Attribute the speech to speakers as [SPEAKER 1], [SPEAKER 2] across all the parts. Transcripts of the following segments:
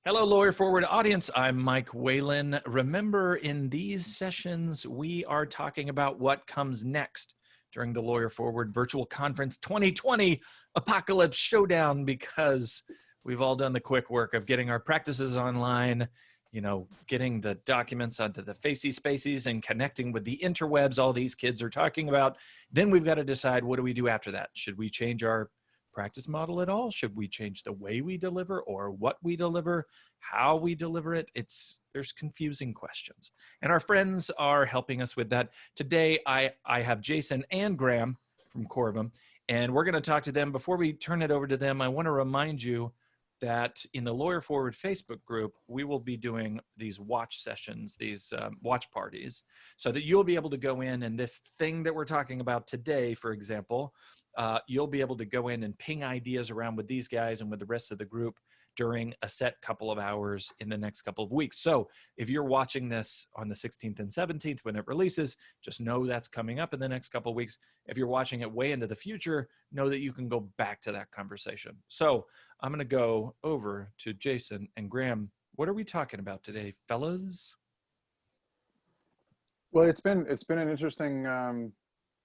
[SPEAKER 1] Hello, Lawyer Forward audience. I'm Mike Whalen. Remember, in these sessions, we are talking about what comes next during the Lawyer Forward Virtual Conference 2020 Apocalypse Showdown, because we've all done the quick work of getting our practices online, getting the documents onto the Facey Spaces and connecting with the interwebs all these kids are talking about. Then we've got to decide, what do we do after that? Should we change our practice model at all? Should we change the way we deliver or what we deliver, how we deliver it? There's confusing questions. And our friends are helping us with that. Today, I have Jason and Graham from Corvum, and we're going to talk to them. Before we turn it over to them, I want to remind you that in the Lawyer Forward Facebook group, we will be doing these watch sessions, these watch parties, so that you'll be able to go in and this thing that we're talking about today, for example, you'll be able to go in and ping ideas around with these guys and with the rest of the group during a set couple of hours in the next couple of weeks. So if you're watching this on the 16th and 17th when it releases, just know that's coming up in the next couple of weeks. If you're watching it way into the future, know that you can go back to that conversation. So I'm going to go over to Jason and Graham. What are we talking about today, fellas?
[SPEAKER 2] Well, it's been an interesting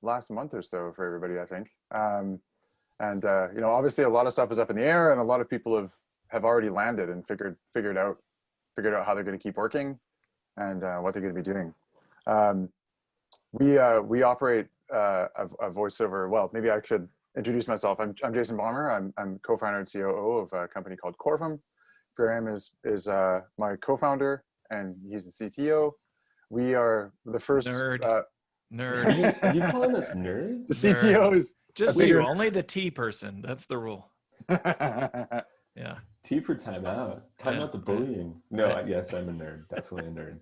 [SPEAKER 2] last month or so for everybody, I think. Obviously a lot of stuff is up in the air, and a lot of people have already landed and figured out how they're going to keep working and what they're going to be doing. We operate a voiceover. Well, maybe I should introduce myself. I'm Jason Baumer. I'm co-founder and COO of a company called Corvum. Graham is my co-founder, and he's the CTO. We are the first
[SPEAKER 1] nerd.
[SPEAKER 3] Are you calling us nerds?
[SPEAKER 2] The CTO is
[SPEAKER 1] just you, only the T person. That's the rule. Yeah.
[SPEAKER 3] T for timeout. Timeout the bullying. No, right. Yes, I'm a nerd. Definitely a nerd.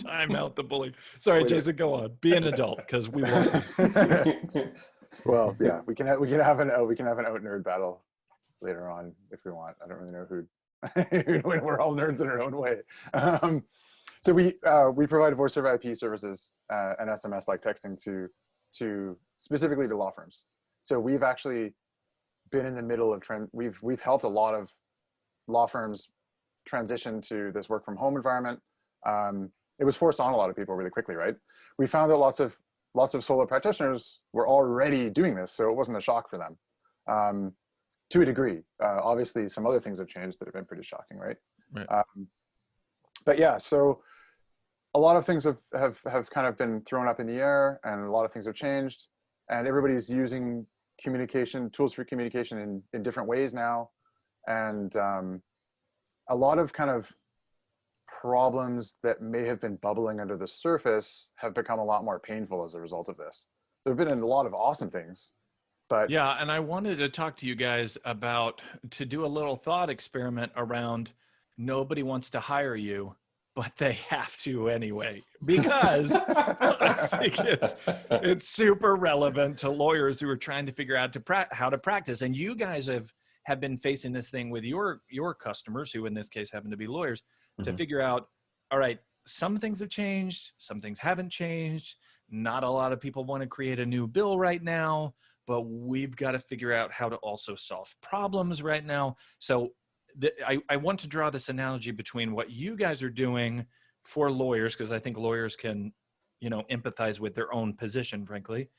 [SPEAKER 1] Time out the bullying. Sorry, Jason, go on. Be an adult, because we won't.
[SPEAKER 2] Well, yeah, we can have an out nerd battle later on if we want. I don't really know who. We're all nerds in our own way. So we provide voice over IP services and SMS like texting to specifically to law firms. So we've actually been in the middle of we've helped a lot of law firms transition to this work from home environment. It was forced on a lot of people really quickly, right? We found that lots of solo practitioners were already doing this, so it wasn't a shock for them. To a degree, obviously some other things have changed that have been pretty shocking, right? But yeah, so a lot of things have kind of been thrown up in the air, and a lot of things have changed, and everybody's using tools for communication in different ways now. And a lot of kind of problems that may have been bubbling under the surface have become a lot more painful as a result of this. There have been a lot of awesome things, but
[SPEAKER 1] yeah, and I wanted to talk to you guys to do a little thought experiment around nobody wants to hire you, but they have to anyway, because I think it's super relevant to lawyers who are trying to figure out how to practice. And you guys have been facing this thing with your customers, who in this case happen to be lawyers, to figure out, all right, some things have changed, some things haven't changed. Not a lot of people want to create a new bill right now, but we've got to figure out how to also solve problems right now. So I want to draw this analogy between what you guys are doing for lawyers, because I think lawyers can, empathize with their own position, frankly.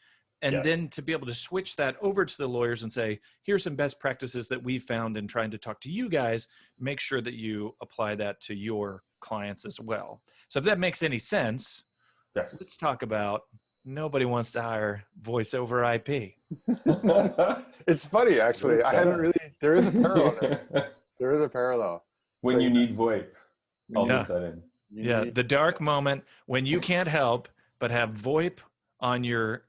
[SPEAKER 1] And then to be able to switch that over to the lawyers and say, here's some best practices that we found in trying to talk to you guys. Make sure that you apply that to your clients as well. So if that makes any sense, let's talk about nobody wants to hire voice over IP.
[SPEAKER 2] It's funny, actually. There is a parallel there. There is a parallel.
[SPEAKER 3] When you need VoIP, all of a sudden.
[SPEAKER 1] The dark moment when you can't help but have VoIP on your,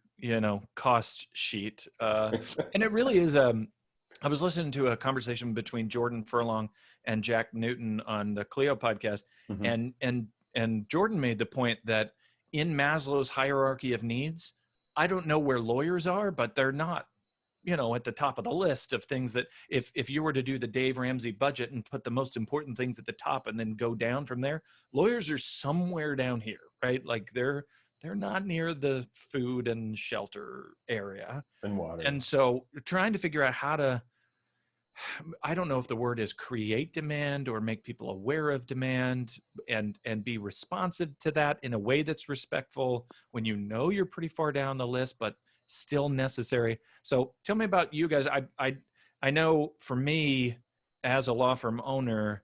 [SPEAKER 1] cost sheet. And it really is, I was listening to a conversation between Jordan Furlong and Jack Newton on the Clio podcast. And Jordan made the point that in Maslow's hierarchy of needs, I don't know where lawyers are, but they're not, at the top of the list of things that if you were to do the Dave Ramsey budget and put the most important things at the top and then go down from there, lawyers are somewhere down here, right? Like they're not near the food and shelter area
[SPEAKER 3] and water.
[SPEAKER 1] And so trying to figure out I don't know if the word is create demand or make people aware of demand, and be responsive to that in a way that's respectful when you know you're pretty far down the list, but still necessary. So tell me about you guys. I know for me as a law firm owner,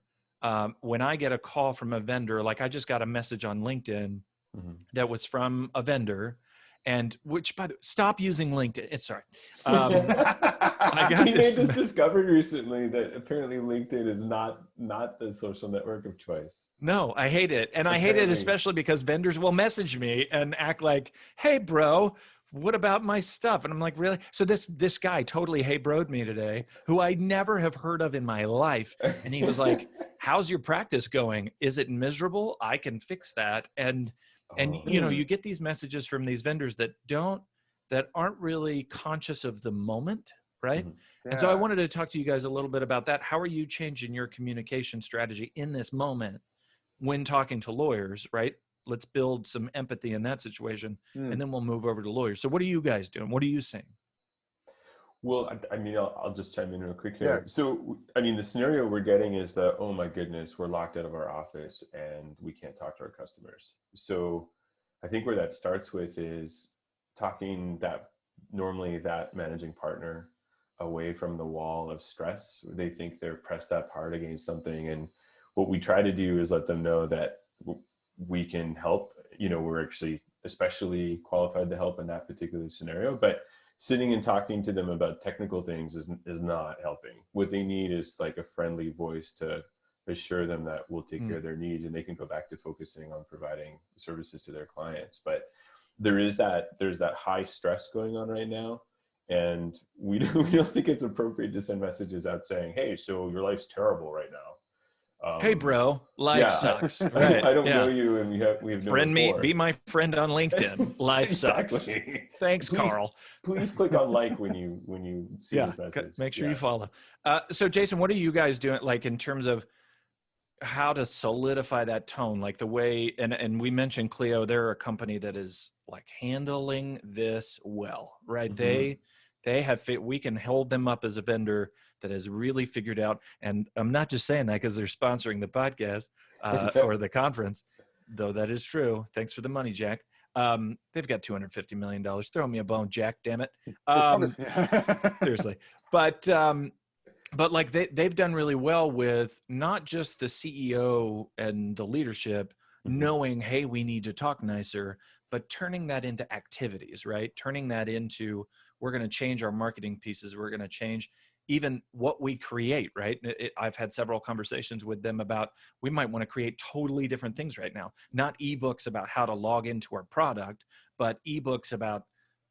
[SPEAKER 1] when I get a call from a vendor, like I just got a message on LinkedIn that was from a vendor, and which, by the stop using LinkedIn. It's sorry. I got
[SPEAKER 3] We
[SPEAKER 1] this.
[SPEAKER 3] made this discovery recently that apparently LinkedIn is not the social network of choice.
[SPEAKER 1] No, I hate it. And I hate it especially because vendors will message me and act like, hey, bro, what about my stuff? And I'm like, really? So this guy totally hey bro'd me today, who I never have heard of in my life. And he was like, how's your practice going? Is it miserable? I can fix that. And you know, you get these messages from these vendors that aren't really conscious of the moment, right? And so I wanted to talk to you guys a little bit about that. How are you changing your communication strategy in this moment when talking to lawyers, right? Let's build some empathy in that situation, and then we'll move over to lawyers. So what are you guys doing? What are you saying?
[SPEAKER 3] Well, I mean, I'll just chime in real quick here.
[SPEAKER 2] Yeah.
[SPEAKER 3] So, I mean, the scenario we're getting is that, oh my goodness, we're locked out of our office and we can't talk to our customers. So I think where that starts with is talking that managing partner away from the wall of stress. They think they're pressed up hard against something. And what we try to do is let them know that we can help. You know, we're actually especially qualified to help in that particular scenario, but sitting and talking to them about technical things is not helping. What they need is like a friendly voice to assure them that we'll take care of their needs, and they can go back to focusing on providing services to their clients. But there's that high stress going on right now. And we don't think it's appropriate to send messages out saying, hey, so your life's terrible right now.
[SPEAKER 1] Hey, bro, life sucks. Right.
[SPEAKER 3] I don't know you, and we have no
[SPEAKER 1] friend me,
[SPEAKER 3] rapport.
[SPEAKER 1] be my friend on LinkedIn. Life sucks. Thanks, Carl.
[SPEAKER 3] Please click on like when you see this message.
[SPEAKER 1] Make sure you follow. So, Jason, what are you guys doing, like in terms of how to solidify that tone, like the way? And we mentioned Clio; they're a company that is like handling this well, right? They have we can hold them up as a vendor that has really figured out. And I'm not just saying that because they're sponsoring the podcast or the conference, though that is true. Thanks for the money, Jack. They've got $250 million. Throw me a bone, Jack, damn it. Seriously. But like they've done really well with not just the CEO and the leadership knowing, hey, we need to talk nicer, but turning that into activities, right? Turning that into, we're going to change our marketing pieces. We're going to change even what we create, right? I've had several conversations with them about, we might want to create totally different things right now. Not ebooks about how to log into our product, but ebooks about,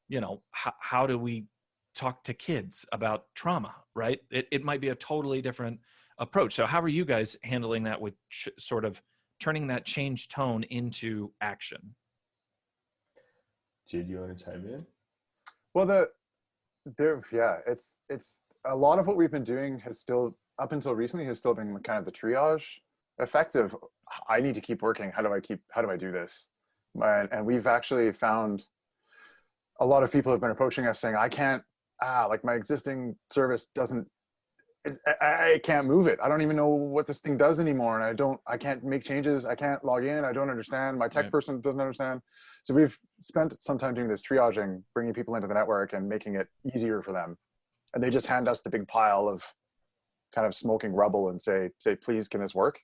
[SPEAKER 1] you know, how do we talk to kids about trauma, right? It might be a totally different approach. So how are you guys handling that with sort of turning that change tone into action?
[SPEAKER 3] Jay, do you want to chime in?
[SPEAKER 2] Well, it's a lot of what we've been doing has still, up until recently, has still been kind of the triage effective. I need to keep working. How do I do this? And we've actually found a lot of people have been approaching us saying, I can't, like my existing service doesn't, I can't move it. I don't even know what this thing does anymore. And I can't make changes. I can't log in. I don't understand. My tech person doesn't understand. So we've spent some time doing this triaging, bringing people into the network and making it easier for them. And they just hand us the big pile of kind of smoking rubble and say, please, can this work?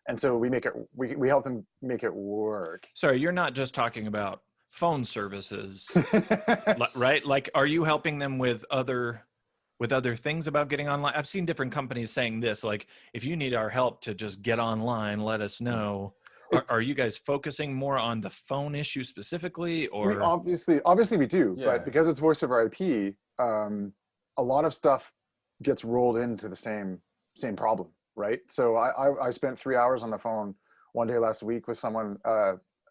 [SPEAKER 2] And so we help them make it work.
[SPEAKER 1] Sorry, you're not just talking about phone services, right? Like, are you helping them with other things about getting online? I've seen different companies saying this, like, if you need our help to just get online, let us know. Are you guys focusing more on the phone issue specifically, or?
[SPEAKER 2] We obviously we do, but because it's voice over IP, a lot of stuff gets rolled into the same problem, right? So I spent 3 hours on the phone one day last week with someone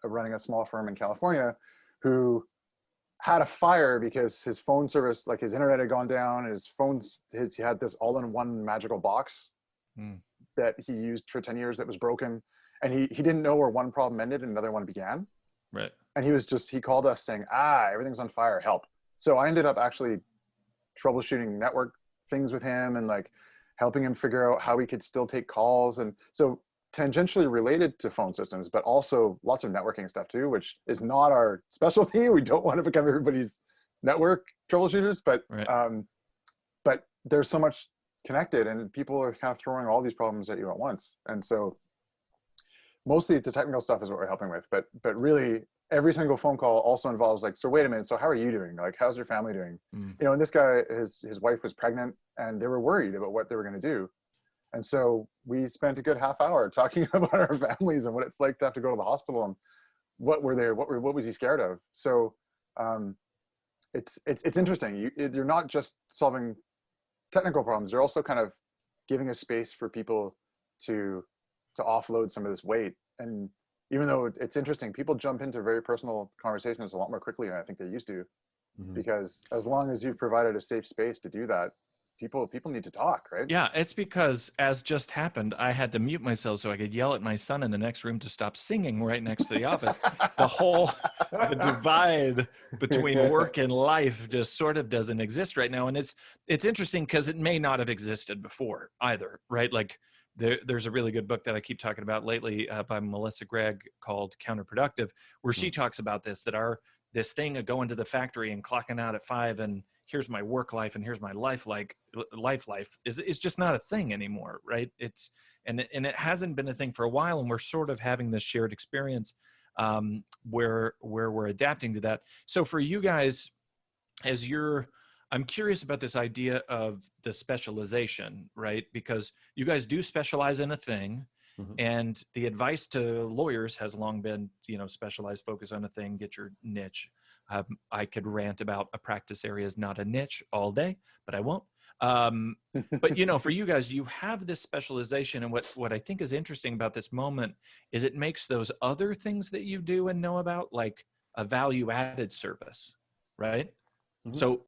[SPEAKER 2] running a small firm in California who had a fire because his phone service, like his internet had gone down, he had this all-in-one magical box that he used for 10 years that was broken. And he didn't know where one problem ended and another one began.
[SPEAKER 1] Right.
[SPEAKER 2] And he called us saying, everything's on fire, help. So I ended up actually troubleshooting network things with him and like helping him figure out how he could still take calls. And so tangentially related to phone systems, but also lots of networking stuff too, which is not our specialty. We don't want to become everybody's network troubleshooters, but
[SPEAKER 1] Right.
[SPEAKER 2] but there's so much connected, and people are kind of throwing all these problems at you at once. And so mostly the technical stuff is what we're helping with, but really every single phone call also involves like, so wait a minute, so how are you doing? Like, how's your family doing?
[SPEAKER 1] Mm.
[SPEAKER 2] You know, and this guy, his wife was pregnant, and they were worried about what they were going to do. And so we spent a good half hour talking about our families and what it's like to have to go to the hospital, and what was he scared of? So it's interesting. You're not just solving technical problems, you're also kind of giving a space for people to offload some of this weight. And even though it's interesting, people jump into very personal conversations a lot more quickly than I think they used to, because as long as you've provided a safe space to do that, people need to talk, right?
[SPEAKER 1] Yeah, it's because, as just happened, I had to mute myself so I could yell at my son in the next room to stop singing right next to the office. The divide between work and life just sort of doesn't exist right now. And it's interesting because it may not have existed before either, right? Like there's a really good book that I keep talking about lately by Melissa Gregg called Counterproductive, where she talks about this thing of going to the factory and clocking out at 5 and here's my work life and here's my life is just not a thing anymore, right? And it hasn't been a thing for a while, and we're sort of having this shared experience where we're adapting to that. So for you guys, I'm curious about this idea of the specialization, right? Because you guys do specialize in a thing. And the advice to lawyers has long been, specialize, focus on a thing, get your niche. I could rant about a practice area is not a niche all day, but I won't. But, for you guys, you have this specialization. And what I think is interesting about this moment is it makes those other things that you do and know about like a value added service, right? So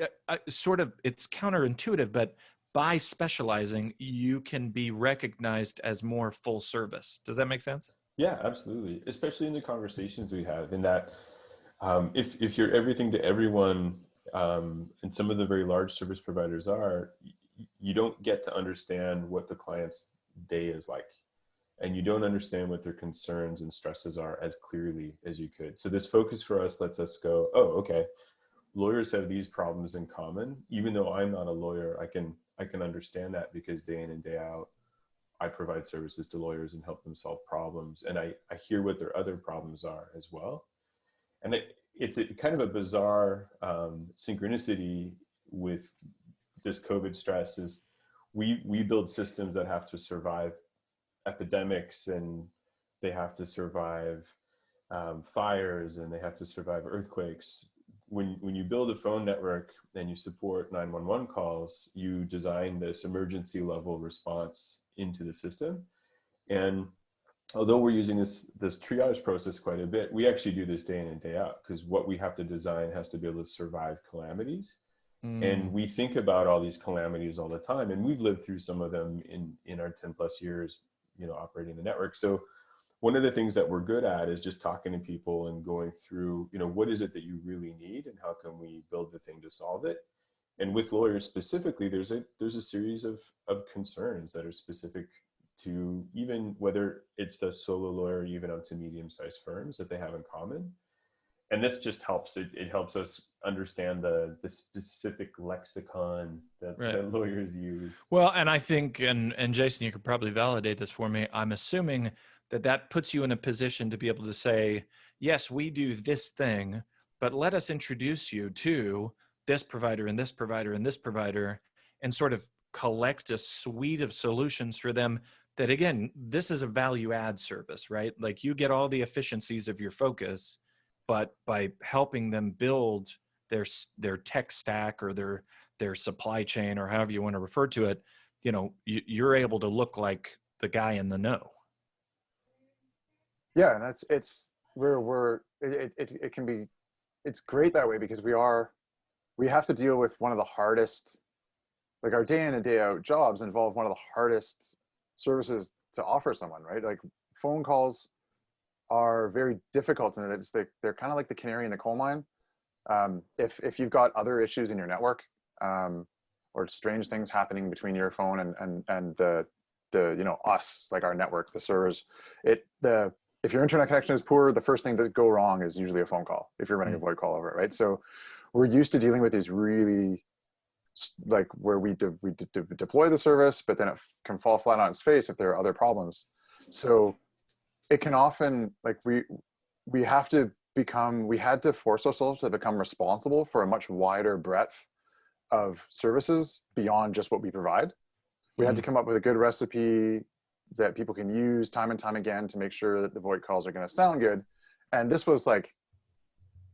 [SPEAKER 1] sort of it's counterintuitive, but by specializing, you can be recognized as more full service. Does that make sense?
[SPEAKER 3] Yeah, absolutely. Especially in the conversations we have, in that if you're everything to everyone, and some of the very large service providers are, you don't get to understand what the client's day is like. And you don't understand what their concerns and stresses are as clearly as you could. So this focus for us lets us go, oh, okay, lawyers have these problems in common. Even though I'm not a lawyer, I can understand that, because day in and day out, I provide services to lawyers and help them solve problems. And I hear what their other problems are as well. And it's a kind of a bizarre synchronicity with this COVID stress is we build systems that have to survive epidemics, and they have to survive fires, and they have to survive earthquakes. When you build a phone network and you support 911 calls, you design this emergency level response into the system. And although we're using this triage process quite a bit, we actually do this day in and day out, because what we have to design has to be able to survive calamities. And we think about all these calamities all the time, and we've lived through some of them in our 10 plus years, operating the network. So one of the things that we're good at is just talking to people and going through, what is it that you really need, and how can we build the thing to solve it? And with lawyers specifically, there's a series of concerns that are specific to, even whether it's the solo lawyer, even up to medium-sized firms, that they have in common. And this just helps. It helps us understand the specific lexicon that lawyers use.
[SPEAKER 1] Well, and I think, and Jason, you could probably validate this for me. I'm assuming that puts you in a position to be able to say, yes, we do this thing, but let us introduce you to this provider and this provider and this provider, and sort of collect a suite of solutions for them that, again, this is a value add service, right? Like you get all the efficiencies of your focus, but by helping them build their tech stack or their supply chain, or however you want to refer to it, you're able to look like the guy in the know.
[SPEAKER 2] Yeah, and it's great that way, because we have to deal with one of the hardest, like our day in and day out jobs involve one of the hardest services to offer someone, right? Like phone calls are very difficult, and they're kind of like the canary in the coal mine. If you've got other issues in your network, or strange things happening between your phone and the us, like our network, the servers, if your internet connection is poor, the first thing to go wrong is usually a phone call if you're running a VoIP call over it, right? So we're used to dealing with these really, like, where we deploy the service, but then it can fall flat on its face if there are other problems. So it can often, like, we had to force ourselves to become responsible for a much wider breadth of services beyond just what we provide. We had to come up with a good recipe that people can use time and time again to make sure that the VoIP calls are going to sound good. And this was like,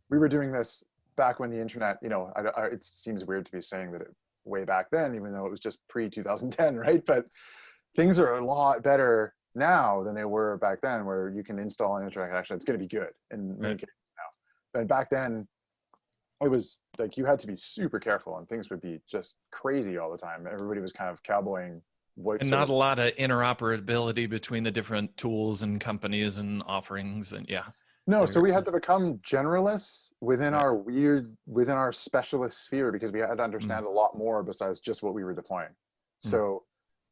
[SPEAKER 2] we were doing this back when the internet, it seems weird to be saying that way back then, even though it was just pre-2010, right? But things are a lot better now than they were back then, where you can install an internet connection. It's going to be good in many cases now. But back then, it was like you had to be super careful, and things would be just crazy all the time. Everybody was kind of cowboying VoIP.
[SPEAKER 1] And not a lot of interoperability between the different tools and companies and offerings. And
[SPEAKER 2] no, so we had to become generalists within our specialist sphere, because we had to understand a lot more besides just what we were deploying. So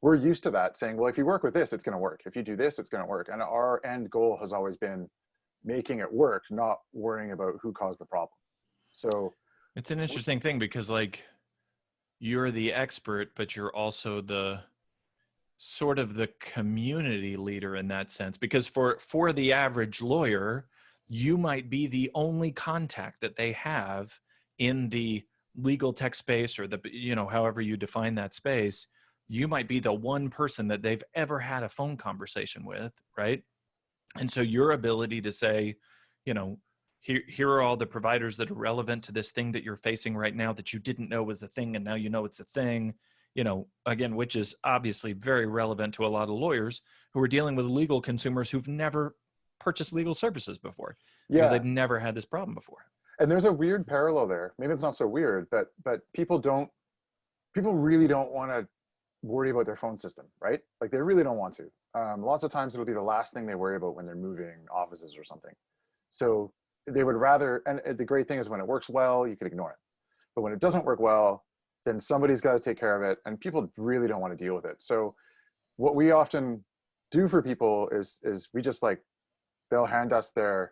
[SPEAKER 2] we're used to that, saying, well, if you work with this, it's going to work. If you do this, it's going to work. And our end goal has always been making it work, not worrying about who caused the problem. So
[SPEAKER 1] it's an interesting thing, because like you're the expert, but you're also the sort of the community leader in that sense, because for the average lawyer, you might be the only contact that they have in the legal tech space, or the, however you define that space. You might be the one person that they've ever had a phone conversation with, right? And so your ability to say, here are all the providers that are relevant to this thing that you're facing right now that you didn't know was a thing, and now you know it's a thing, again, which is obviously very relevant to a lot of lawyers who are dealing with legal consumers who've never purchased legal services before, because they've never had this problem before.
[SPEAKER 2] And there's a weird parallel there. Maybe it's not so weird, but people really don't want to worry about their phone system, right? Like, they really don't want to. Lots of times it'll be the last thing they worry about when they're moving offices or something. So they would rather, and the great thing is when it works well, you can ignore it. But when it doesn't work well, then somebody's got to take care of it, and people really don't want to deal with it. So what we often do for people is we just, like, they'll hand us their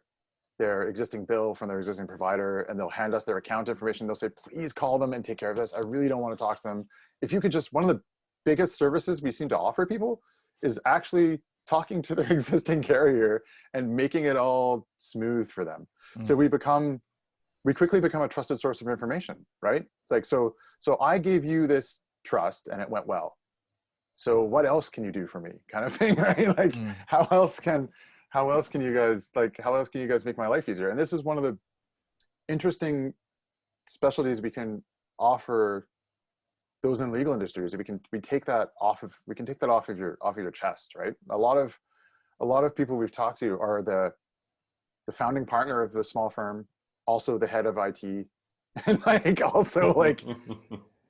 [SPEAKER 2] existing bill from their existing provider, and they'll hand us their account information. They'll say, please call them and take care of this. I really don't want to talk to them. If you could just, one of the biggest services we seem to offer people is actually talking to their existing carrier and making it all smooth for them. So we quickly become a trusted source of information, right? Like, so I gave you this trust and it went well. So what else can you do for me, kind of thing, right? Like, how else can you guys make my life easier? And this is one of the interesting specialties we can offer those in legal industries. We can take that off of your chest, right? A lot of people we've talked to are the founding partner of the small firm, also the head of IT, and like also like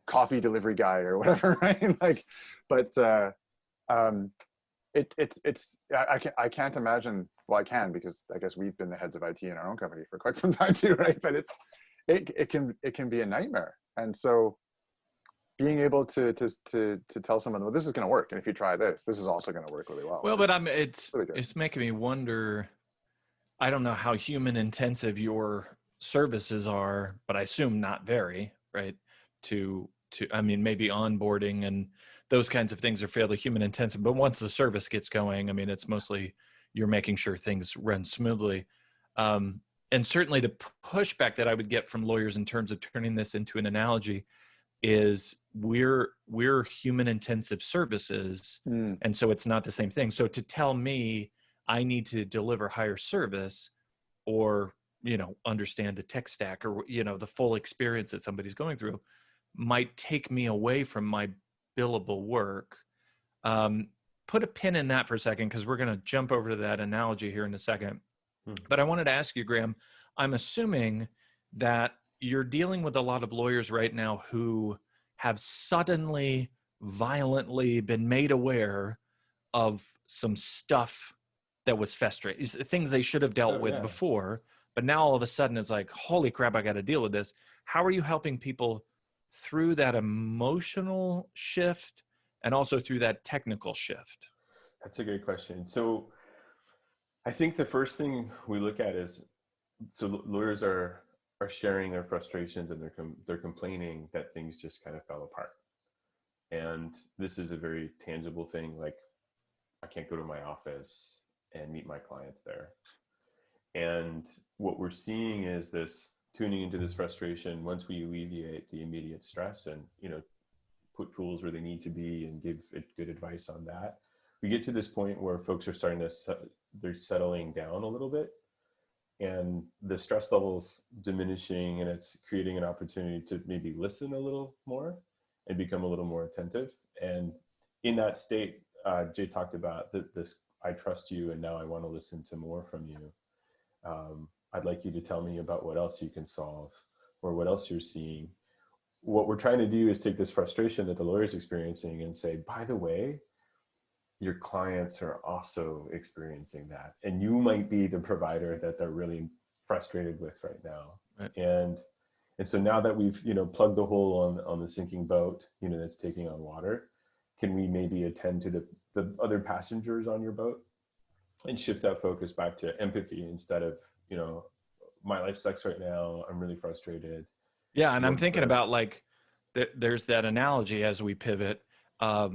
[SPEAKER 2] coffee delivery guy or whatever, right? Like, but I can't imagine. Well, I can, because I guess we've been the heads of IT in our own company for quite some time too, right? But it can be a nightmare. And so being able to tell someone, well, this is going to work, and if you try this is also going to work really well.
[SPEAKER 1] Well, but it's making me wonder. I don't know how human intensive your services are, but I assume not very, right? I mean, maybe onboarding and those kinds of things are fairly human intensive, but once the service gets going, I mean, it's mostly you're making sure things run smoothly. And certainly the pushback that I would get from lawyers in terms of turning this into an analogy is we're human intensive services. And so it's not the same thing. So to tell me I need to deliver higher service, or, understand the tech stack, or, the full experience that somebody's going through, might take me away from my billable work. Put a pin in that for a second, because we're going to jump over to that analogy here in a second. But I wanted to ask you, Graham, I'm assuming that you're dealing with a lot of lawyers right now who have suddenly, violently been made aware of some stuff that was festering, things they should have dealt with before, but now all of a sudden it's like, holy crap, I got to deal with this. How are you helping people through that emotional shift and also through that technical shift?
[SPEAKER 3] That's a great question. So I think the first thing we look at is, so lawyers are sharing their frustrations, and they're complaining that things just kind of fell apart. And this is a very tangible thing, like I can't go to my office and meet my clients there. And what we're seeing is this tuning into this frustration. Once we alleviate the immediate stress and, put tools where they need to be and give it good advice on that, we get to this point where folks are starting to, they're settling down a little bit, and the stress levels diminishing, and it's creating an opportunity to maybe listen a little more and become a little more attentive. And in that state, Jay talked about this, I trust you, and now I want to listen to more from you. I'd like you to tell me about what else you can solve or what else you're seeing. What we're trying to do is take this frustration that the lawyer is experiencing and say, by the way, your clients are also experiencing that. And you might be the provider that they're really frustrated with right now.
[SPEAKER 1] Right.
[SPEAKER 3] And so now that we've, plugged the hole on the sinking boat, that's taking on water, can we maybe attend to the other passengers on your boat and shift that focus back to empathy instead of, my life sucks right now, I'm really frustrated.
[SPEAKER 1] Yeah. And I'm thinking about like, there's that analogy as we pivot to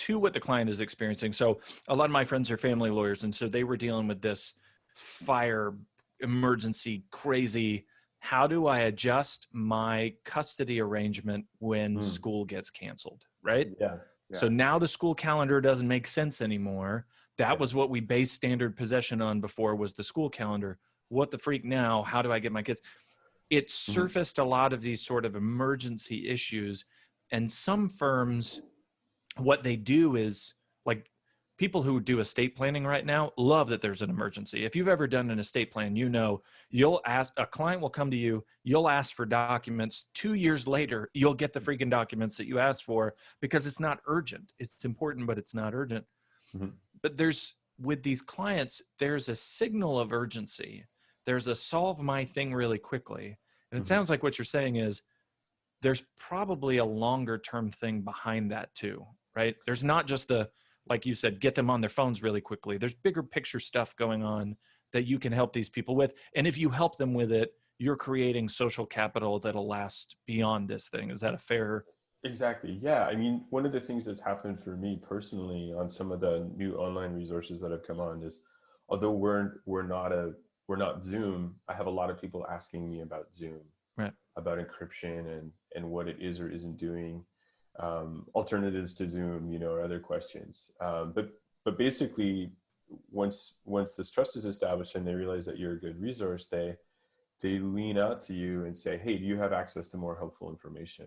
[SPEAKER 1] what the client is experiencing. So a lot of my friends are family lawyers. And so they were dealing with this fire emergency, crazy, how do I adjust my custody arrangement when school gets canceled? Right.
[SPEAKER 3] Yeah.
[SPEAKER 1] So now the school calendar doesn't make sense anymore. That was what we based standard possession on before, was the school calendar. What the freak now? How do I get my kids? It surfaced a lot of these sort of emergency issues. And some firms, what they do is, like, people who do estate planning right now love that there's an emergency. If you've ever done an estate plan, you'll ask, a client will come to you, you'll ask for documents. 2 years later, you'll get the freaking documents that you asked for, because it's not urgent. It's important, but it's not urgent. But with these clients, there's a signal of urgency. There's a solve my thing really quickly. And it sounds like what you're saying is there's probably a longer term thing behind that too, right? There's not just like you said, get them on their phones really quickly. There's bigger picture stuff going on that you can help these people with. And if you help them with it, you're creating social capital that'll last beyond this thing. Is that a fair?
[SPEAKER 3] Exactly. Yeah. I mean, one of the things that's happened for me personally on some of the new online resources that have come on is, although we're not Zoom, I have a lot of people asking me about Zoom,
[SPEAKER 1] right,
[SPEAKER 3] about encryption and what it is or isn't doing, alternatives to Zoom, or other questions. But basically, once this trust is established and they realize that you're a good resource, they lean out to you and say, hey, do you have access to more helpful information?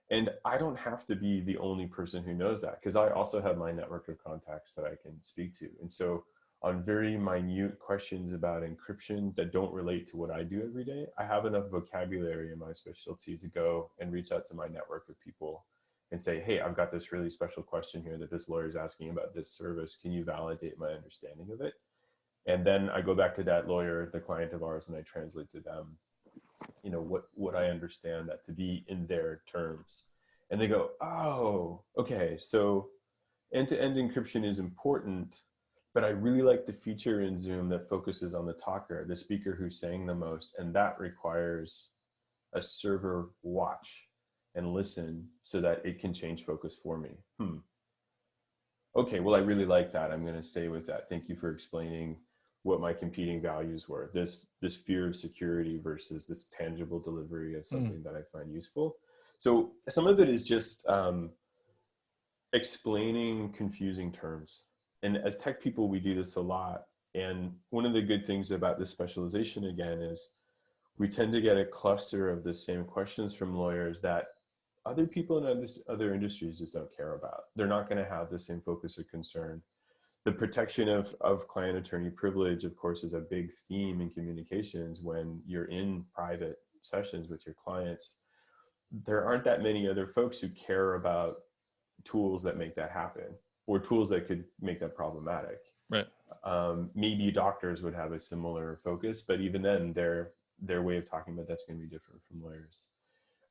[SPEAKER 3] And I don't have to be the only person who knows that, because I also have my network of contacts that I can speak to. And so on very minute questions about encryption that don't relate to what I do every day, I have enough vocabulary in my specialty to go and reach out to my network of people and say, hey, I've got this really special question here that this lawyer is asking about this service. Can you validate my understanding of it? And then I go back to that lawyer, the client of ours, and I translate to them, what I understand that to be in their terms. And they go, oh, okay, so end-to-end encryption is important, but I really like the feature in Zoom that focuses on the talker, the speaker who's saying the most, and that requires a server watch and listen so that it can change focus for me. Okay, well, I really like that. I'm going to stay with that. Thank you for explaining what my competing values were. This fear of security versus this tangible delivery of something that I find useful. So some of it is just explaining confusing terms. And as tech people, we do this a lot. And one of the good things about this specialization, again, is we tend to get a cluster of the same questions from lawyers that other people in other industries just don't care about. They're not going to have the same focus or concern. The protection of client attorney privilege, of course, is a big theme in communications. When you're in private sessions with your clients, there aren't that many other folks who care about tools that make that happen, or tools that could make that problematic.
[SPEAKER 1] Right.
[SPEAKER 3] Maybe doctors would have a similar focus, but even then, their way of talking about that's going to be different from lawyers.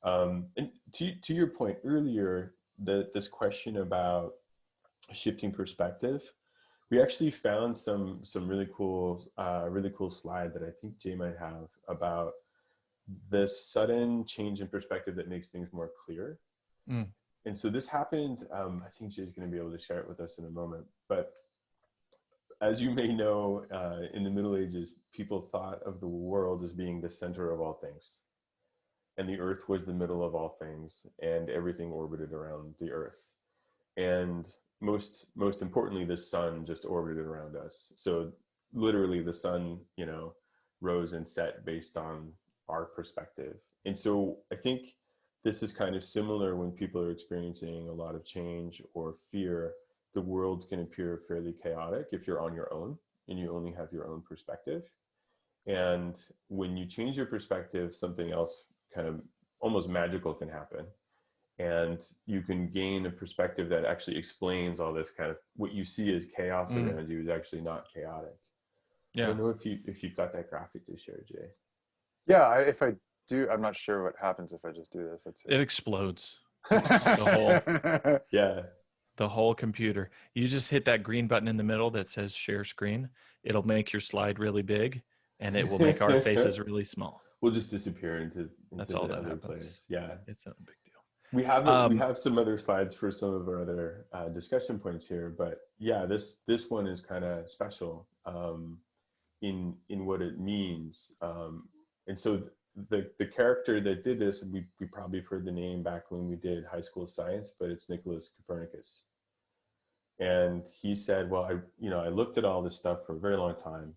[SPEAKER 3] And to your point earlier, this question about shifting perspective, we actually found some really cool slide that I think Jay might have about this sudden change in perspective that makes things more clear.
[SPEAKER 1] Mm.
[SPEAKER 3] And so this happened, I think Jay's going to be able to share it with us in a moment, but as you may know, in the Middle Ages, people thought of the world as being the center of all things, and the earth was the middle of all things, and everything orbited around the earth. And most importantly, the sun just orbited around us. So literally the sun, rose and set based on our perspective. And so I think this is kind of similar when people are experiencing a lot of change or fear. The world can appear fairly chaotic if you're on your own and you only have your own perspective. And when you change your perspective, something else kind of almost magical can happen. And you can gain a perspective that actually explains all this kind of what you see as chaos around you is actually not chaotic. Yeah. I don't know if you've got that graphic to share, Jay.
[SPEAKER 2] Yeah, if I do, I'm not sure what happens if I just do this.
[SPEAKER 1] It explodes. The whole computer. You just hit that green button in the middle that says share screen. It'll make your slide really big, and it will make our faces really small.
[SPEAKER 3] We'll just disappear into
[SPEAKER 1] that's all that happens.
[SPEAKER 3] Place. Yeah,
[SPEAKER 1] it's not a big deal.
[SPEAKER 3] We have some other slides for some of our other discussion points here, but yeah, this one is kind of special in what it means. And so the character that did this, we probably heard the name back when we did high school science, but it's Nicholas Copernicus. And he said, well, I looked at all this stuff for a very long time,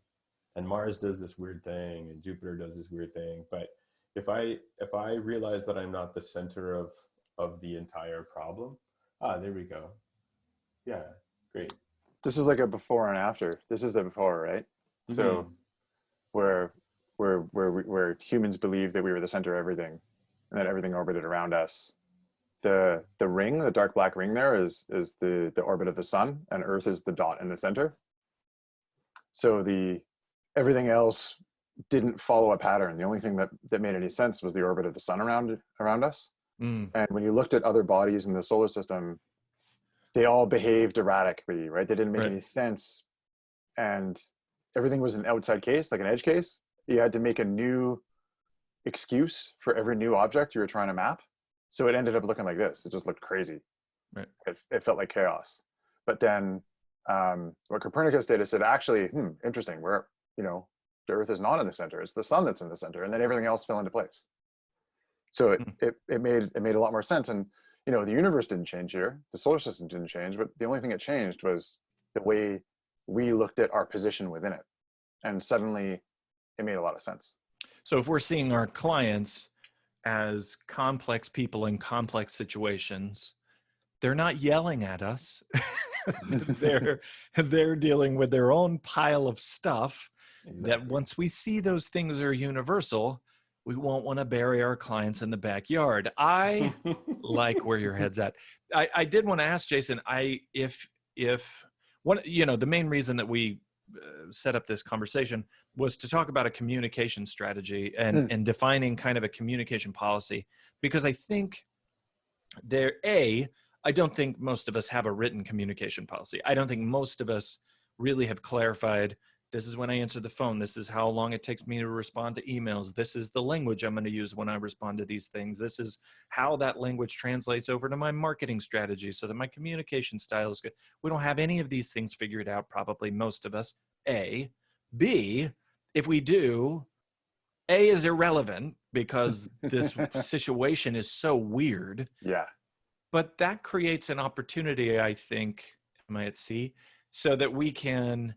[SPEAKER 3] and Mars does this weird thing and Jupiter does this weird thing. But if I realize that I'm not the center of the entire problem, there we go. Yeah, great.
[SPEAKER 2] This is like a before and after. This is the before, right? Mm-hmm. So where humans believed that we were the center of everything and that everything orbited around us. The ring, the dark black ring there is the orbit of the sun, and Earth is the dot in the center. So everything else didn't follow a pattern. The only thing that made any sense was the orbit of the sun around us. And when you looked at other bodies in the solar system, they all behaved erratically, right? They didn't make any sense. And everything was an outside case, like an edge case. You had to make a new excuse for every new object you were trying to map. So it ended up looking like this. It just looked crazy.
[SPEAKER 1] Right.
[SPEAKER 2] It felt like chaos. But then what Copernicus did is said, actually, interesting, the Earth is not in the center. It's the sun that's in the center. And then everything else fell into place. So it made a lot more sense. And, the universe didn't change here. The solar system didn't change. But the only thing that changed was the way we looked at our position within it. And suddenly it made a lot of sense.
[SPEAKER 1] So if we're seeing our clients as complex people in complex situations, they're not yelling at us. they're dealing with their own pile of stuff. Exactly. That once we see those things are universal, we won't want to bury our clients in the backyard. I like where your head's at. I did want to ask Jason, if the main reason that we set up this conversation was to talk about a communication strategy and defining kind of a communication policy, because I think I don't think most of us have a written communication policy. I don't think most of us really have clarified, this is when I answer the phone. This is how long it takes me to respond to emails. This is the language I'm going to use when I respond to these things. This is how that language translates over to my marketing strategy so that my communication style is good. We don't have any of these things figured out, probably most of us, A. B, if we do, A is irrelevant because this situation is so weird.
[SPEAKER 2] Yeah.
[SPEAKER 1] But that creates an opportunity, I think, am I at C, so that we can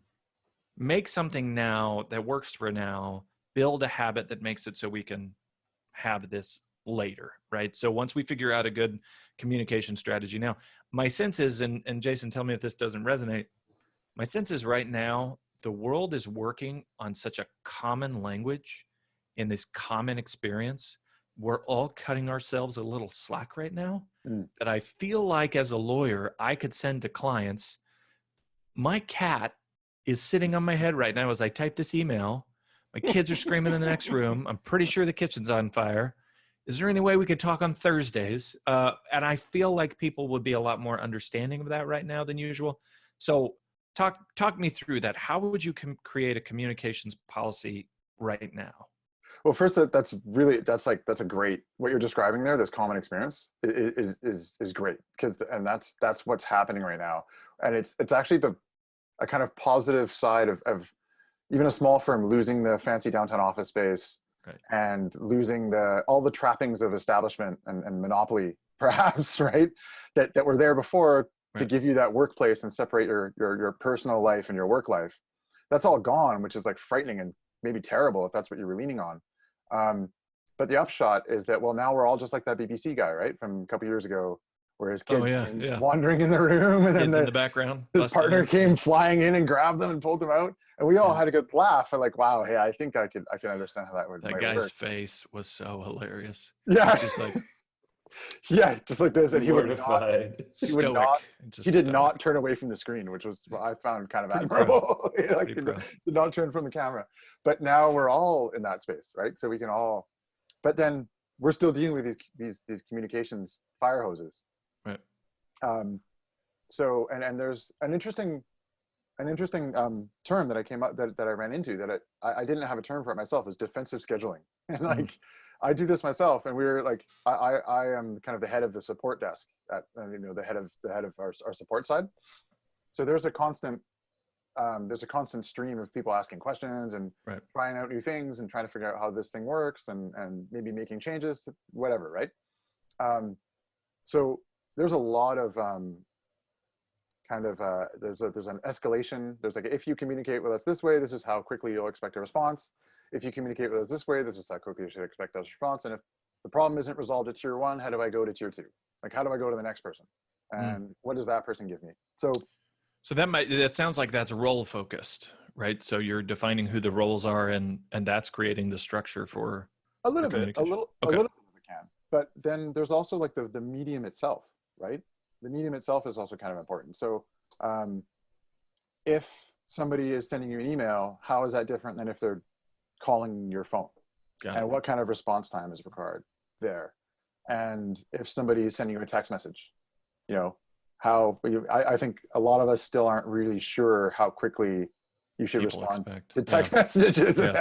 [SPEAKER 1] make something now that works for now, build a habit that makes it so we can have this later, right? So once we figure out a good communication strategy now, my sense is, and Jason, tell me if this doesn't resonate, my sense is right now, the world is working on such a common language in this common experience. We're all cutting ourselves a little slack right now that I feel like as a lawyer, I could send to clients, my cat is sitting on my head right now as I type this email. My kids are screaming in the next room. I'm pretty sure the kitchen's on fire. is there any way we could talk on Thursdays? And I feel like people would be a lot more understanding of that right now than usual. So talk me through that. How would you create a communications policy right now?
[SPEAKER 2] Well, first, that's a great, what you're describing there, this common experience is great, because, and that's what's happening right now. And it's actually a kind of positive side of even a small firm losing the fancy downtown office space, right, and losing all the trappings of establishment and monopoly, perhaps, right, that were there before, right, to give you that workplace and separate your personal life and your work life. That's all gone, which is like frightening and maybe terrible if that's what you were leaning on. But the upshot is that, well, now we're all just like that BBC guy, right, from a couple years ago, where his kids came wandering in the room, and then
[SPEAKER 1] in the background,
[SPEAKER 2] his partner came flying in and grabbed them and pulled them out, and we all had a good laugh. And like, wow, hey, I think I can understand how that would.
[SPEAKER 1] That guy's face was so hilarious.
[SPEAKER 2] Yeah,
[SPEAKER 1] just like.
[SPEAKER 2] Yeah, just like this, and he did not turn away from the screen, which was what I found kind of admirable. Like, did not turn from the camera. But now we're all in that space, right? So we can all, but then we're still dealing with these communications fire hoses,
[SPEAKER 1] right?
[SPEAKER 2] So and there's an interesting term that I came up that I ran into that I didn't have a term for it myself, is defensive scheduling. And like, I do this myself, and we're like, I am kind of the head of the support desk at, the head of our support side. So there's a constant stream of people asking questions and trying out new things and trying to figure out how this thing works, and maybe making changes to whatever, right? So there's a lot of there's an escalation. There's like, if you communicate with us this way, this is how quickly you'll expect a response. If you communicate with us this way, this is how quickly you should expect a response. And if the problem isn't resolved at tier 1, how do I go to tier 2? Like, how do I go to the next person? And what does that person give me? So
[SPEAKER 1] that sounds like that's role focused, right? So you're defining who the roles are, and that's creating the structure for
[SPEAKER 2] a little bit if we can. But then there's also like the medium itself, right? The medium itself is also kind of important. So if somebody is sending you an email, how is that different than if they're calling your phone? And what kind of response time is required there? And if somebody is sending you a text message, I think a lot of us still aren't really sure how quickly you should respond to text messages, and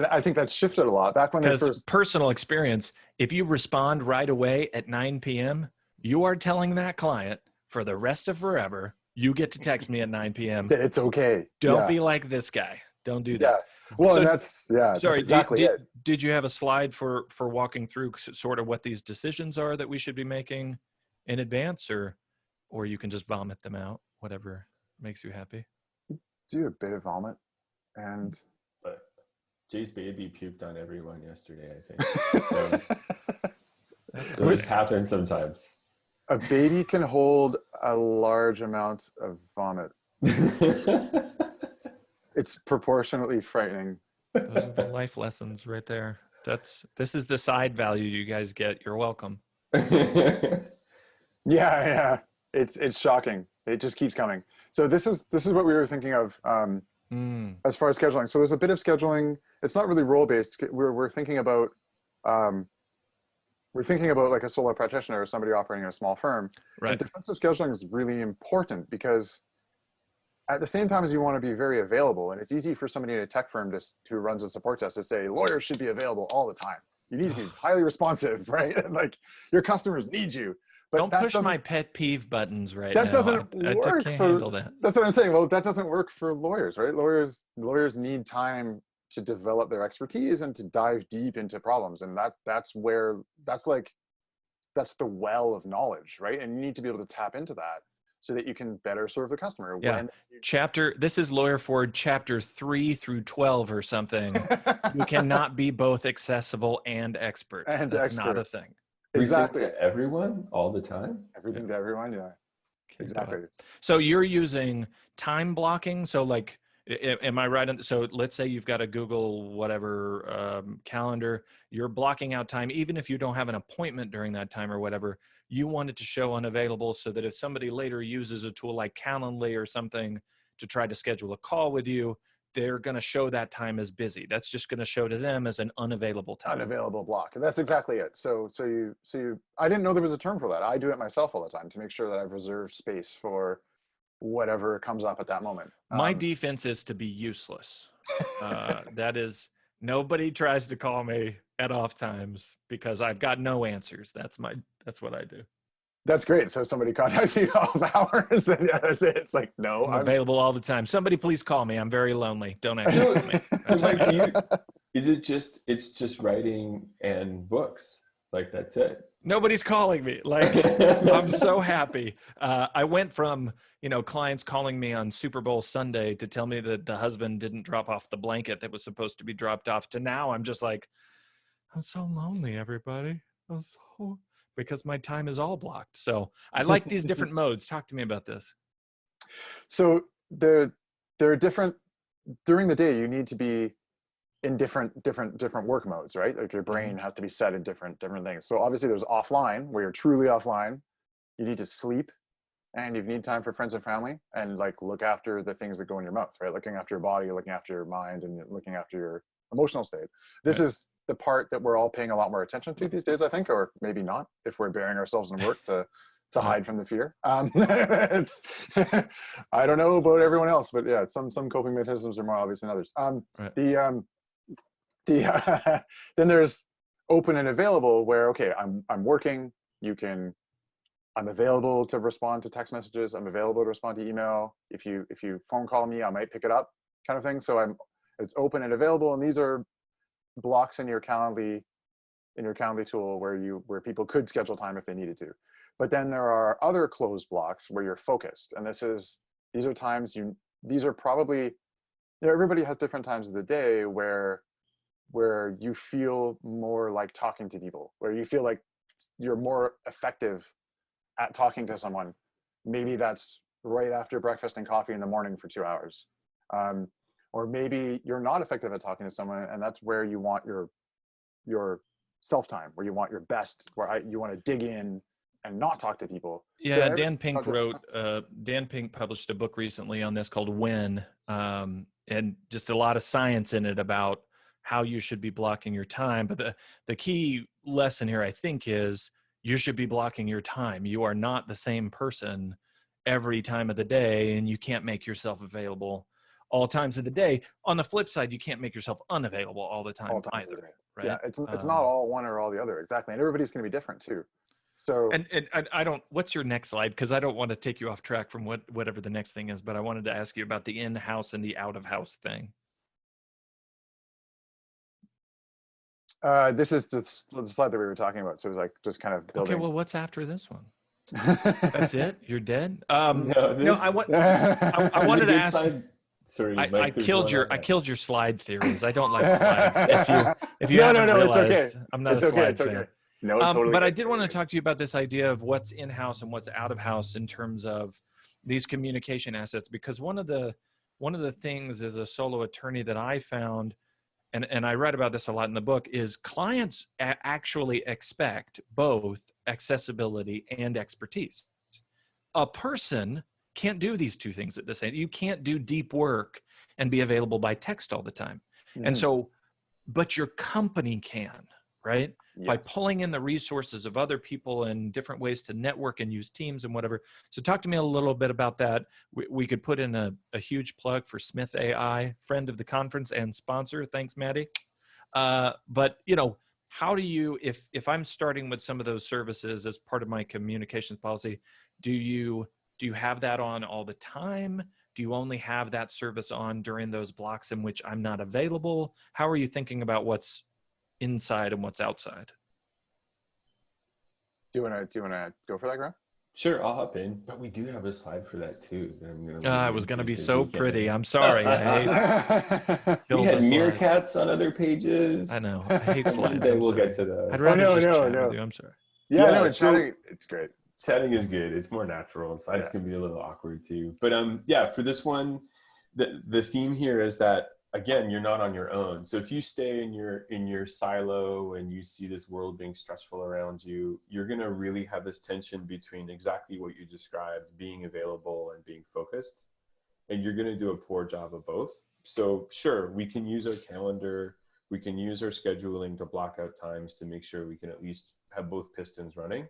[SPEAKER 2] I think that's shifted a lot. Back when, because
[SPEAKER 1] personal experience, if you respond right away at 9 p.m., you are telling that client for the rest of forever, you get to text me at 9 p.m.
[SPEAKER 2] It's okay.
[SPEAKER 1] Don't be like this guy. Don't do that.
[SPEAKER 2] Yeah. Well, sorry.
[SPEAKER 1] That's
[SPEAKER 2] exactly
[SPEAKER 1] did you have a slide for walking through sort of what these decisions are that we should be making in advance, or you can just vomit them out, whatever makes you happy?
[SPEAKER 2] Do a bit of vomit,
[SPEAKER 3] but Jay's baby puked on everyone yesterday, I think. So it just happens sometimes.
[SPEAKER 2] A baby can hold a large amount of vomit. It's proportionately frightening.
[SPEAKER 1] Those are the life lessons right there. This is the side value you guys get. You're welcome.
[SPEAKER 2] Yeah. It's shocking. It just keeps coming. So this is what we were thinking of as far as scheduling. So there's a bit of scheduling. It's not really role based. We're thinking about like a solo practitioner or somebody operating in a small firm.
[SPEAKER 1] Right.
[SPEAKER 2] And defensive scheduling is really important, because at the same time as you want to be very available, and it's easy for somebody in a tech firm who runs a support desk to say, lawyers should be available all the time. You need to be highly responsive, right? And like, your customers need you. But
[SPEAKER 1] don't push my pet peeve buttons right
[SPEAKER 2] now.
[SPEAKER 1] That
[SPEAKER 2] doesn't work
[SPEAKER 1] can't
[SPEAKER 2] for,
[SPEAKER 1] handle that.
[SPEAKER 2] That's what I'm saying. Well, that doesn't work for lawyers, right? Lawyers need time to develop their expertise and to dive deep into problems. And that's the well of knowledge, right? And you need to be able to tap into that so that you can better serve the customer.
[SPEAKER 1] Yeah. This is Lawyer Forward chapter 3 through 12 or something. You cannot be both accessible and expert. That's not a thing.
[SPEAKER 2] Exactly.
[SPEAKER 3] Everything to everyone all the time?
[SPEAKER 2] Everything to everyone, yeah. Exactly.
[SPEAKER 1] So you're using time blocking. So like, am I right? So let's say you've got a Google whatever calendar, you're blocking out time, even if you don't have an appointment during that time or whatever, you want it to show unavailable, so that if somebody later uses a tool like Calendly or something to try to schedule a call with you, they're going to show that time as busy. That's just going to show to them as an unavailable time.
[SPEAKER 2] Unavailable block. And that's exactly it. So you, I didn't know there was a term for that. I do it myself all the time to make sure that I've reserved space for whatever comes up at that moment.
[SPEAKER 1] My defense is to be useless. That is, nobody tries to call me at off times because I've got no answers. That's what I do.
[SPEAKER 2] That's great. So if somebody contacts you off hours, then yeah, that's it. It's like, no,
[SPEAKER 1] I'm available all the time. Somebody please call me. I'm very lonely. Don't actually call me.
[SPEAKER 3] So Mike, it's just writing and books? Like, that's it?
[SPEAKER 1] Nobody's calling me. Like, I'm so happy. I went from, clients calling me on Super Bowl Sunday to tell me that the husband didn't drop off the blanket that was supposed to be dropped off, to now I'm just like, I'm so lonely, everybody. Because my time is all blocked. So I like these different modes. Talk to me about this.
[SPEAKER 2] So there are different, during the day, you need to be in different work modes, right? Like your brain has to be set in different things. So obviously there's offline, where you're truly offline. You need to sleep, and you need time for friends and family, and like look after the things that go in your mouth, right? Looking after your body, looking after your mind, and looking after your emotional state. This is the part that we're all paying a lot more attention to these days, I think, or maybe not, if we're burying ourselves in work to hide from the fear. It's, I don't know about everyone else, but yeah, some coping mechanisms are more obvious than others. Then there's open and available, where, okay, I'm working, I'm available to respond to text messages, I'm available to respond to email. If you phone call me, I might pick it up, kind of thing. So it's open and available, and these are blocks in your Calendly tool where people could schedule time if they needed to. But then there are other closed blocks where you're focused, and these are times these are probably, everybody has different times of the day where you feel more like talking to people, where you feel like you're more effective at talking to someone. Maybe that's right after breakfast and coffee in the morning for 2 hours. Or maybe you're not effective at talking to someone, and that's where you want your self-time, where you want your best, you want to dig in and not talk to people.
[SPEAKER 1] Yeah, so Dan Pink published a book recently on this called When, and just a lot of science in it about how you should be blocking your time. But the key lesson here, I think, is you should be blocking your time. You are not the same person every time of the day, and you can't make yourself available all times of the day. On the flip side, you can't make yourself unavailable all the time either. Right?
[SPEAKER 2] Yeah, it's not all one or all the other. Exactly. And everybody's going to be different too. So,
[SPEAKER 1] and I don't, what's your next slide? Because I don't want to take you off track from whatever the next thing is, but I wanted to ask you about the in-house and the out-of-house thing.
[SPEAKER 2] This is the slide that we were talking about. So it was like just kind of building.
[SPEAKER 1] Okay, well, what's after this one? That's it? You're dead? I wanted to ask.
[SPEAKER 3] Sorry,
[SPEAKER 1] I killed your slide theories. I don't like slides. If you haven't realized,
[SPEAKER 2] it's okay.
[SPEAKER 1] I'm not a slide fan.
[SPEAKER 2] Okay. No, totally.
[SPEAKER 1] But I did want to talk to you about this idea of what's in-house and what's out-of-house in terms of these communication assets. Because one of the things as a solo attorney that I found, and I read about this a lot in the book, is clients actually expect both accessibility and expertise. A person can't do these two things at the same time. You can't do deep work and be available by text all the time. Mm-hmm. And so, but your company can, right? Yes. By pulling in the resources of other people and different ways to network and use Teams and whatever. So talk to me a little bit about that. We could put in a huge plug for Smith AI, friend of the conference and sponsor. Thanks, Maddie. But how do you, if I'm starting with some of those services as part of my communications policy, do you have that on all the time? Do you only have that service on during those blocks in which I'm not available? How are you thinking about what's inside and what's outside?
[SPEAKER 2] Do you want to go for that, Graham?
[SPEAKER 3] Sure, I'll hop in. But we do have a slide for that too.
[SPEAKER 1] It was going to be so pretty. I'm sorry. I
[SPEAKER 3] we had meerkats on other pages.
[SPEAKER 1] I know. I hate slides.
[SPEAKER 3] Then we'll get to those.
[SPEAKER 1] I'd rather just chat with you. I'm sorry.
[SPEAKER 2] Yeah, no, it's great.
[SPEAKER 3] Chatting is good. It's more natural. Slides can be a little awkward too. But for this one, the theme here is that, again, you're not on your own. So if you stay in your silo and you see this world being stressful around you, you're going to really have this tension between exactly what you described, being available and being focused. And you're going to do a poor job of both. So sure, we can use our calendar, we can use our scheduling to block out times to make sure we can at least have both pistons running.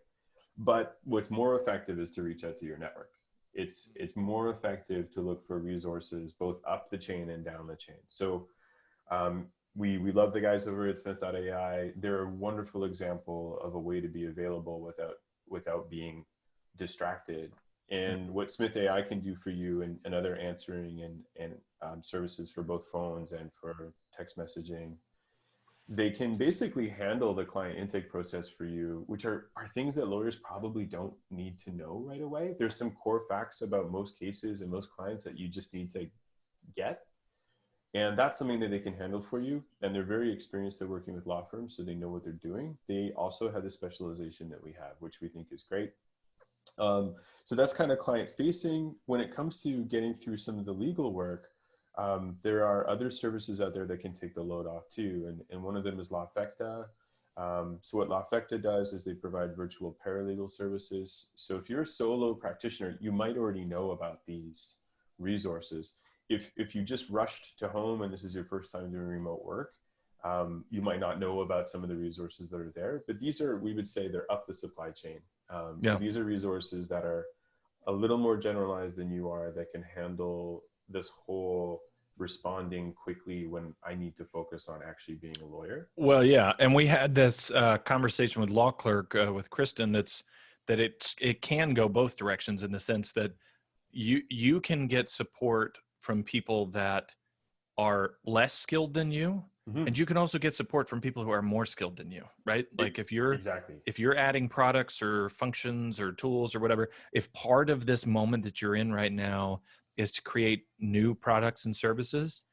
[SPEAKER 3] But what's more effective is to reach out to your network. It's more effective to look for resources both up the chain and down the chain. So we love the guys over at Smith.ai. They're a wonderful example of a way to be available without being distracted. And what Smith AI can do for you and other answering and services for both phones and for text messaging, they can basically handle the client intake process for you, which are things that lawyers probably don't need to know right away. There's some core facts about most cases and most clients that you just need to get. And that's something that they can handle for you. And they're very experienced at working with law firms, so they know what they're doing. They also have the specialization that we have, which we think is great. So that's kind of client facing. When it comes to getting through some of the legal work, there are other services out there that can take the load off too. And one of them is Lawfecta. So what Lawfecta does is they provide virtual paralegal services. So if you're a solo practitioner, you might already know about these resources. If you just rushed to home and this is your first time doing remote work, you might not know about some of the resources that are there, but these are, we would say they're up the supply chain. So these are resources that are a little more generalized than you are, that can handle this whole responding quickly when I need to focus on actually being a lawyer.
[SPEAKER 1] Well, yeah. And we had this conversation with Law Clerk with Kristen that it can go both directions, in the sense that you can get support from people that are less skilled than you. Mm-hmm. And you can also get support from people who are more skilled than you, right? Like if you're adding products or functions or tools or whatever, if part of this moment that you're in right now is to create new products and services,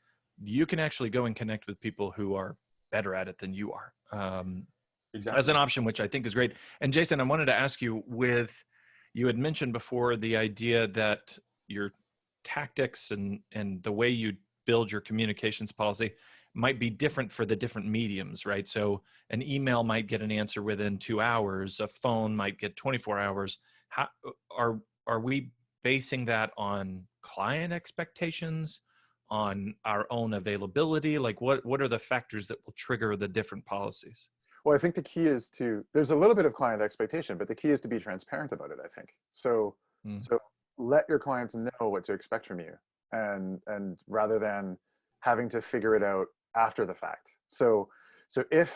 [SPEAKER 1] you can actually go and connect with people who are better at it than you are. As an option, which I think is great. And Jason, I wanted to ask you, you had mentioned before the idea that your tactics and the way you build your communications policy might be different for the different mediums, right? So an email might get an answer within 2 hours, a phone might get 24 hours. How are we basing that on client expectations, on our own availability? Like what are the factors that will trigger the different policies?
[SPEAKER 2] Well, I think the key is there's a little bit of client expectation, but the key is to be transparent about it, I think. So let your clients know what to expect from you, and rather than having to figure it out after the fact. So if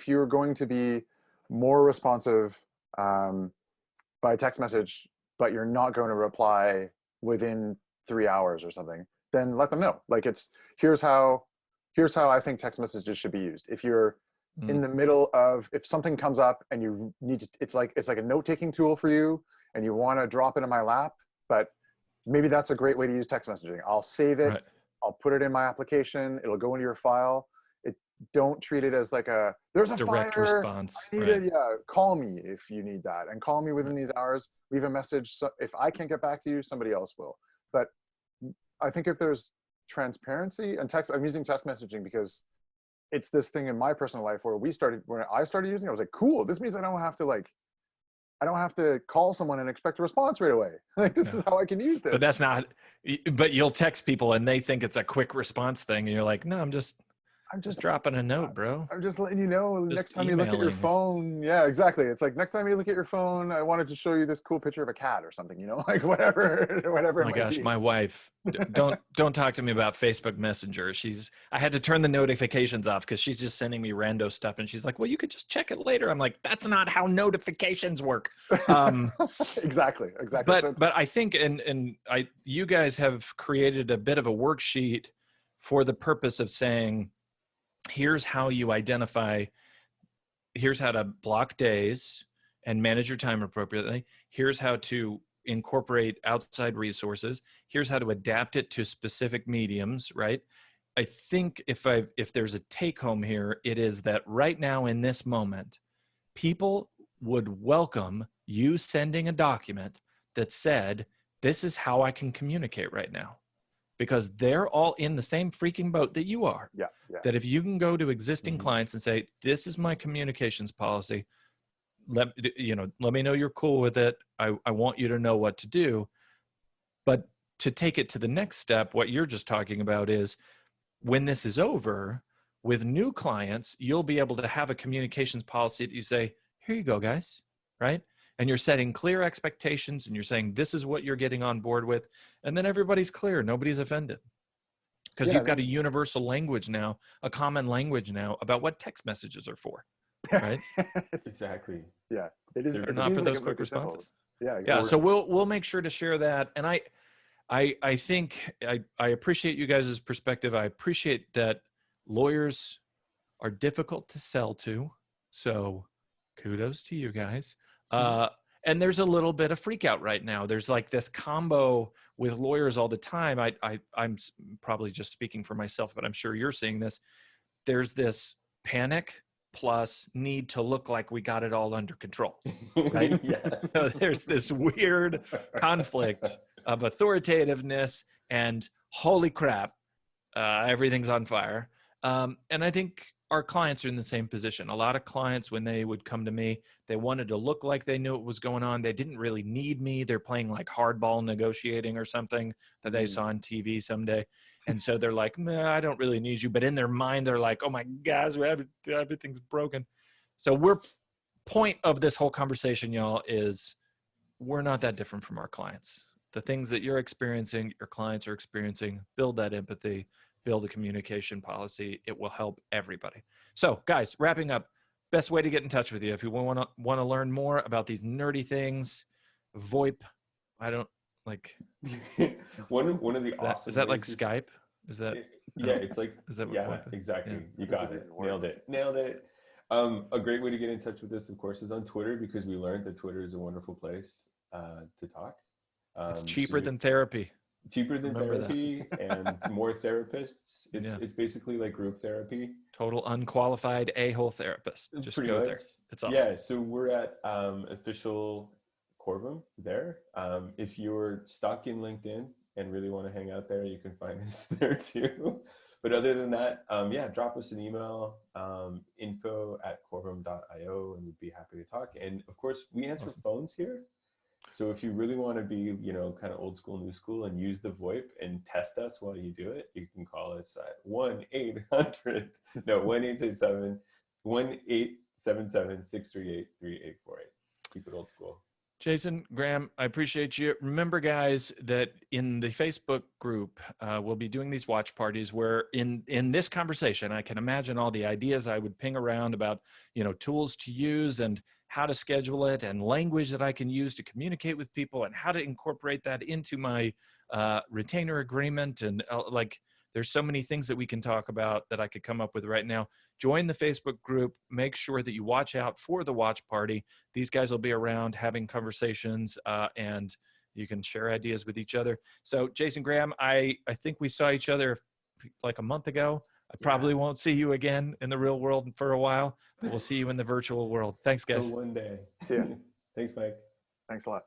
[SPEAKER 2] you're going to be more responsive by text message, but you're not going to reply within 3 hours or something, then let them know. Like here's how I think text messages should be used. If you're in the middle of, if something comes up and you need to, it's like a note-taking tool for you and you want to drop it in my lap, but maybe that's a great way to use text messaging. I'll save it. Right. I'll put it in my application. It'll go into your file. Don't treat it as like there's a
[SPEAKER 1] direct
[SPEAKER 2] fire,
[SPEAKER 1] response.
[SPEAKER 2] I need it. Yeah, call me if you need that, and call me within these hours. Leave a message. So if I can't get back to you, somebody else will. But I think if there's transparency and I'm using text messaging because it's this thing in my personal life where when I started using it, I was like, cool, this means I don't have to call someone and expect a response right away. Like this is how I can use this.
[SPEAKER 1] But that's not, but you'll text people and they think it's a quick response thing. And you're like, no, I'm just dropping a note, bro.
[SPEAKER 2] I'm just letting you know next time you look at your phone. Yeah, exactly. It's like next time you look at your phone, I wanted to show you this cool picture of a cat or something, like whatever.
[SPEAKER 1] Oh my gosh, my wife, don't talk to me about Facebook Messenger. I had to turn the notifications off because she's just sending me rando stuff. And she's like, well, you could just check it later. I'm like, that's not how notifications work.
[SPEAKER 2] Exactly.
[SPEAKER 1] But I think, you guys have created a bit of a worksheet for the purpose of saying, here's how you identify, here's how to block days and manage your time appropriately. Here's how to incorporate outside resources. Here's how to adapt it to specific mediums, right? I think if there's a take home here, it is that right now in this moment, people would welcome you sending a document that said, this is how I can communicate right now. Because they're all in the same freaking boat that you are.
[SPEAKER 2] Yeah.
[SPEAKER 1] That if you can go to existing clients and say, this is my communications policy, let me know you're cool with it. I want you to know what to do. But to take it to the next step, what you're just talking about is when this is over with new clients, you'll be able to have a communications policy that you say, here you go, guys, right? And you're setting clear expectations and you're saying, this is what you're getting on board with. And then everybody's clear. Nobody's offended. Because you've got a universal language now, a common language now about what text messages are for, right?
[SPEAKER 3] Exactly.
[SPEAKER 2] Yeah, it is.
[SPEAKER 1] They're not for those quick responses.
[SPEAKER 2] Yeah, exactly.
[SPEAKER 1] Yeah. So we'll make sure to share that. And I think I appreciate you guys' perspective. I appreciate that lawyers are difficult to sell to. So kudos to you guys. And there's a little bit of freak out right now. There's like this combo with lawyers all the time. I'm probably just speaking for myself, but I'm sure you're seeing this. There's this panic plus need to look like we got it all under control, right?
[SPEAKER 3] Yes.
[SPEAKER 1] So there's this weird conflict of authoritativeness and holy crap, everything's on fire. And I think our clients are in the same position. A lot of clients, when they would come to me, they wanted to look like they knew what was going on. They didn't really need me. They're playing like hardball negotiating or something that they saw on TV someday. And so they're like, nah, I don't really need you. But in their mind, they're like, oh my gosh, everything's broken. So point of this whole conversation, y'all, is we're not that different from our clients. The things that you're experiencing, your clients are experiencing, build that empathy, build a communication policy. It will help everybody. So guys, wrapping up, best way to get in touch with you. If you want to learn more about these nerdy things, VoIP, I don't like.
[SPEAKER 3] one of the awesome
[SPEAKER 1] is that like
[SPEAKER 3] ways
[SPEAKER 1] Skype? Is that?
[SPEAKER 3] Yeah, it's like,
[SPEAKER 1] is that what
[SPEAKER 3] yeah,
[SPEAKER 1] VoIP is?
[SPEAKER 3] exactly.
[SPEAKER 1] Yeah.
[SPEAKER 3] You got it. Nailed it. A great way to get in touch with us, of course, is on Twitter, because we learned that Twitter is a wonderful place to talk.
[SPEAKER 1] It's cheaper than therapy.
[SPEAKER 3] Cheaper than therapy and more therapists. It's basically like group therapy.
[SPEAKER 1] Total unqualified a-hole therapist. Just pretty go much. There. It's awesome.
[SPEAKER 3] Yeah, so we're at official Corvum there. If you're stuck in LinkedIn and really want to hang out there, you can find us there too. But other than that, drop us an email, info@corvum.io, and we'd be happy to talk. And of course, we answer phones here. So if you really want to be, kind of old school, new school, and use the VoIP and test us while you do it, you can call us at 1-877-638-3848. Keep it old school.
[SPEAKER 1] Jason, Graham, I appreciate you. Remember, guys, that in the Facebook group, we'll be doing these watch parties where in this conversation, I can imagine all the ideas I would ping around about, tools to use and how to schedule it and language that I can use to communicate with people and how to incorporate that into my retainer agreement. And there's so many things that we can talk about that I could come up with right now. Join the Facebook group. Make sure that you watch out for the watch party. These guys will be around having conversations and you can share ideas with each other. So Jason, Graham, I think we saw each other like a month ago. I probably won't see you again in the real world for a while, but we'll see you in the virtual world. Thanks, guys.
[SPEAKER 3] Till one day.
[SPEAKER 2] Yeah.
[SPEAKER 3] Thanks, Mike.
[SPEAKER 2] Thanks a lot.